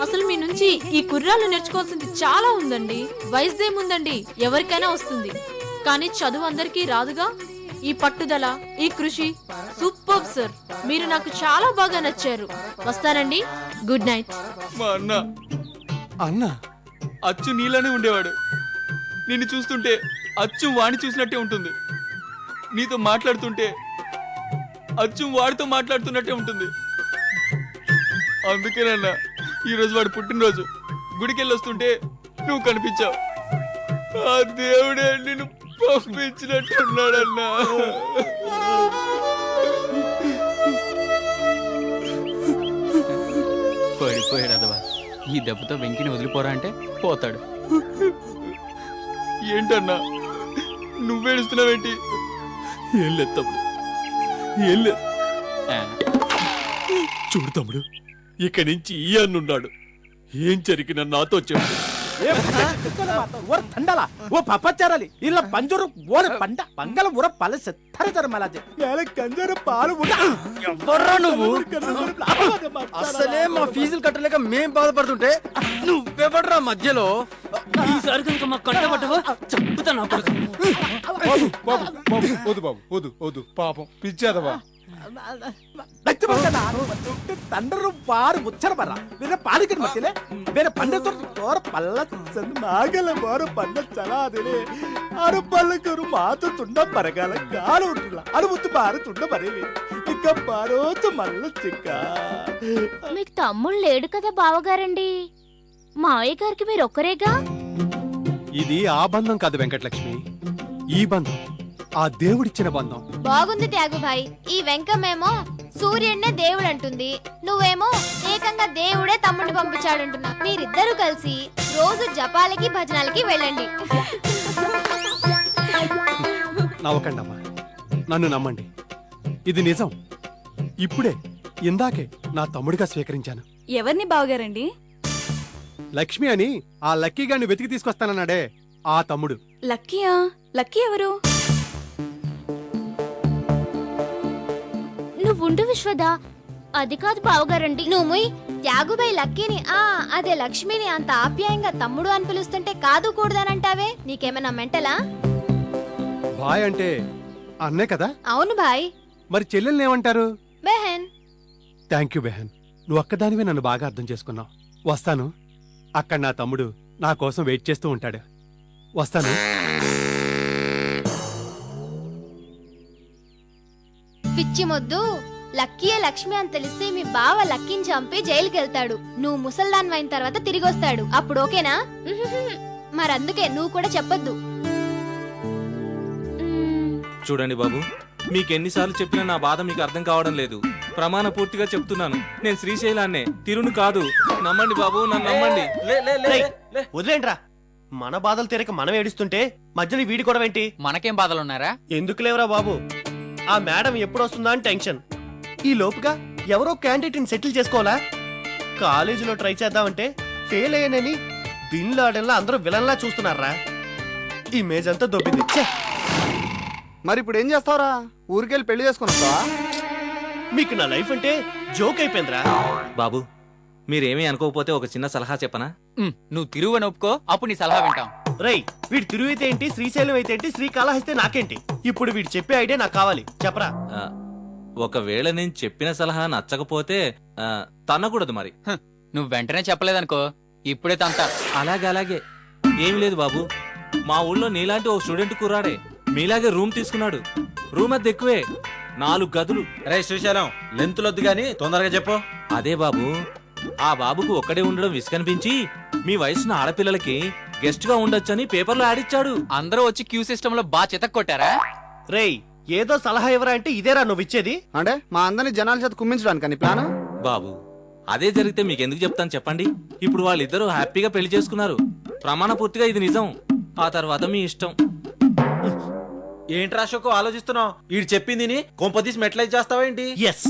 అసలు మీ నుంచి ఈ కుర్రాళ్ళు నేర్చుకోవాల్సింది చాలా ఉందండి. వయసుదేముందండి, ఎవరికైనా వస్తుంది. కానీ చదువు అందరికీ రాదుగా. ఈ పట్టుదల, ఈ కృషి సూపర్ సార్. మీరు నాకు చాలా బాగా నచ్చారు. వస్తానండి. Good night. మా అన్న అచ్చు నీలానే ఉండేవాడు. నిన్ను చూస్తుంటే అచ్చు వాణ్ణి చూసినట్టే ఉంటుంది. నీతో మాట్లాడుతుంటే అచ్చు వాడితో మాట్లాడుతున్నట్టే ఉంటుంది. అందుకేనన్నా ఈరోజు వాడు పుట్టినరోజు. గుడికెళ్ళి వస్తుంటే నువ్వు కనిపించావు. ఆ దేవుడే నిన్ను పంపించినట్టున్నాడన్నా. పడిపోయాడు అదవా. ఈ దెబ్బతో వెంకిని వదిలిపోరా అంటే పోతాడు. ఏంటన్నా నువ్వేడుస్తున్నావేంటి? ఏం లేదు తమ్ముడు, ఏం లేదు. చూడు తమ్ముడు, ఇక్కడి నుంచి ఈ అన్నున్నాడు. ఏం జరిగినా నాతో చెప్పు. वो पपचाराली इल्ला पंजोर ओले पंड पंगल उर पल सत्तर तर मलाजे याले कंजर पाल उड़ा ఎవర్రా నువ్వు? అసలే మా ఫీజులు కట్టలేక మేం బాధపడుతుంటే నువ్వెవడ్రా మధ్యలో? ఈసారి కనుక మాకు కట్టబట్టవా చంపుతా నా కొడుకు. వద్దు పాపం పిచ్చేదవా. लक्ष्य बंदा तंडर बार मुच्छर बरा मेरे पानी के मत ले मेरे पंडे तो और पल्ला चंद नागल बार पंडे चला देले और पल्ल करू मातो तुंडा परगाल गाल उठला और मुत्तु बार तुंडा बरेली इक्का बारो तो मल्ल चिक्का మీకు తమ్ముళ్ళు లేడు కదా బావగారండి. మావయ్య గారికి మీరు ఒక్కరేగా. ఇది ఆ బంధం కాదు వెంకటలక్ష్మి, ఈ బంధం ఆ దేవుడిచ్చిన బంధం. బాగుంది త్యాగుభాయ్. ఈ వెంకమేమో సూర్యుడినే దేవుడు అంటుంది, నువ్వేమో ఏకంగా దేవుడే తమ్ముడిని పంపించాడంటున్నా. మీరిద్దరూ కలిసి రోజు జపాలకి భజనాలకి వెళ్ళండి. నవ్వకండమ్మా, నన్ను నమ్మండి, ఇది నిజం. ఇప్పుడే ఇందాకే నా తమ్ముడిగా స్వీకరించాను. ఎవరిని బావగారండి? లక్ష్మి అని ఆ లక్కీ గారిని వెతికి తీసుకొస్తానన్నాడే ఆ తమ్ముడు. లక్కీయా? లక్కీ ఎవరు? నువ్వుండు విశ్వదా, అది కాదు బావగారండి. నువ్వు త్యాగుబాయ్ లక్కీని అదే లక్ష్మిని అంత ఆప్యాయంగా తమ్ముడు అని పిలుస్తుంటే కాదు కూడదనంటావే, నీకేమైనా మెంటలా? బాయ్ అంటే అన్నే కదా? అవును బాయ్. మరి చెల్లెల్ని ఏమంటారు? బెహన్. థ్యాంక్ యూ బెహన్, నువ్వు ఒక్కదానివే నన్ను బాగా అర్థం చేసుకున్నావు. వస్తాను. అక్కడ నా తమ్ముడు నా కోసం వెయిట్ చేస్తూ ఉంటాడు. వస్తాను. పిచ్చి మొద్దు, లక్కీయే లక్ష్మి అని తెలిస్తే మీ బావ లక్కీని చంపి జైలుకి వెళ్తాడు. నువ్వు ముసల్దాన్ అయిన తర్వాత తిరిగి వస్తాడు. అప్పుడు ఓకేనా? మరందుకే నువ్వు కూడా చెప్పొద్దు. చూడండి బాబు, మీకెన్నిసార్లు చెప్పినా నా బాధ మీకు అర్థం కావడం లేదు. ప్రమాణ పూర్తిగా చెప్తున్నాను, నేను శ్రీశైలాన్నే, తిరును కాదు. నమ్మండి బాబు, నన్ను నమ్మండి. వదిలేంట్రా, మన బాధలు తీరక మనం ఏడుస్తుంటే మధ్యలో వీడి కూడా ఏంటి? మనకేం బాధలున్నారా? ఎందుకు లేవరా బాబు, ఆ మేడం ఎప్పుడు వస్తుందా అని టెన్షన్. ఈ లోపుగా ఎవరో క్యాండిడేట్ సెటిల్ చేసుకోవాలా? కాలేజీలో ట్రై చేద్దామంటే ఫెయిల్ అయ్యానని బిన్ లాడెన్లా అందరూ విలన్లా చూస్తున్నారా? ఇమేజ్ అంతా దొబ్బింది. మరి ఇప్పుడు ఏం చేస్తావురా? ఊరికెళ్ళి పెళ్లి చేసుకుని వస్తావా? మీకు నా లైఫ్ అంటే జోక్ అయిపోయిందిరా. బాబు, మీరేమీ అనుకోకపోతే ఒక చిన్న సలహా చెప్పనా? నువ్వు తిరువని ఒప్పుకో, అప్పుడు నీ సలహా వింటాం. రై, వీడు తిరుగు అయితే ఏంటి, శ్రీశైలం అయితే ఏంటి, శ్రీకాళహస్తి నాకేంటి? ఇప్పుడు వీడు చెప్పే ఐడియా నాకు కావాలి, చెప్పరా. ఒకవేళ నేను చెప్పిన సలహా నచ్చకపోతే తన్నకూడదు మరి. నువ్వు వెంటనే చెప్పలేదనుకో, ఇప్పుడే తంత. అలాగే ఏమి లేదు బాబు, మా ఊళ్ళో నీలాంటి ఓ స్టూడెంట్ కుర్రాడే మీలాగే రూమ్ తీసుకున్నాడు. రూమ్ అద్దె ఎక్కువే, 4 గదులు. రే శ్రీశైలం, లెంతులొద్దు గాని తొందరగా చెప్పు. అదే బాబు, ఆ బాబుకు ఒక్కడే ఉండడం విసుకనిపించి మీ వయసున్న ఆడపిల్లలకి గెస్ట్ గా ఉండొచ్చని పేపర్లో ఆడిచ్చాడు. అందరూ వచ్చి క్యూ సిస్టమ్ లో బాగా చితక్కొట్టారా? రేయ్, ఏదో సలహా ఎవరా అంటే ఇదేరా నువ్వు ఇచ్చేది? అంటే మా అందరిని జనాల చేత కుమ్మించడానికి ప్లాన్? బాబు, అదే జరిగితే మీకెందుకు చెప్తాను చెప్పండి. ఇప్పుడు వాళ్ళిద్దరూ హ్యాపీగా పెళ్లి చేసుకున్నారు. ప్రమాణ పూర్తిగా ఇది నిజం. ఆ తర్వాత మీ ఇష్టం. ఏంట్రా అశోకు ఆలోచిస్తున్నావు? వీడు చెప్పింది కొంపదీసి మెట్లైజ్ చేస్తావేంటి? ఎస్,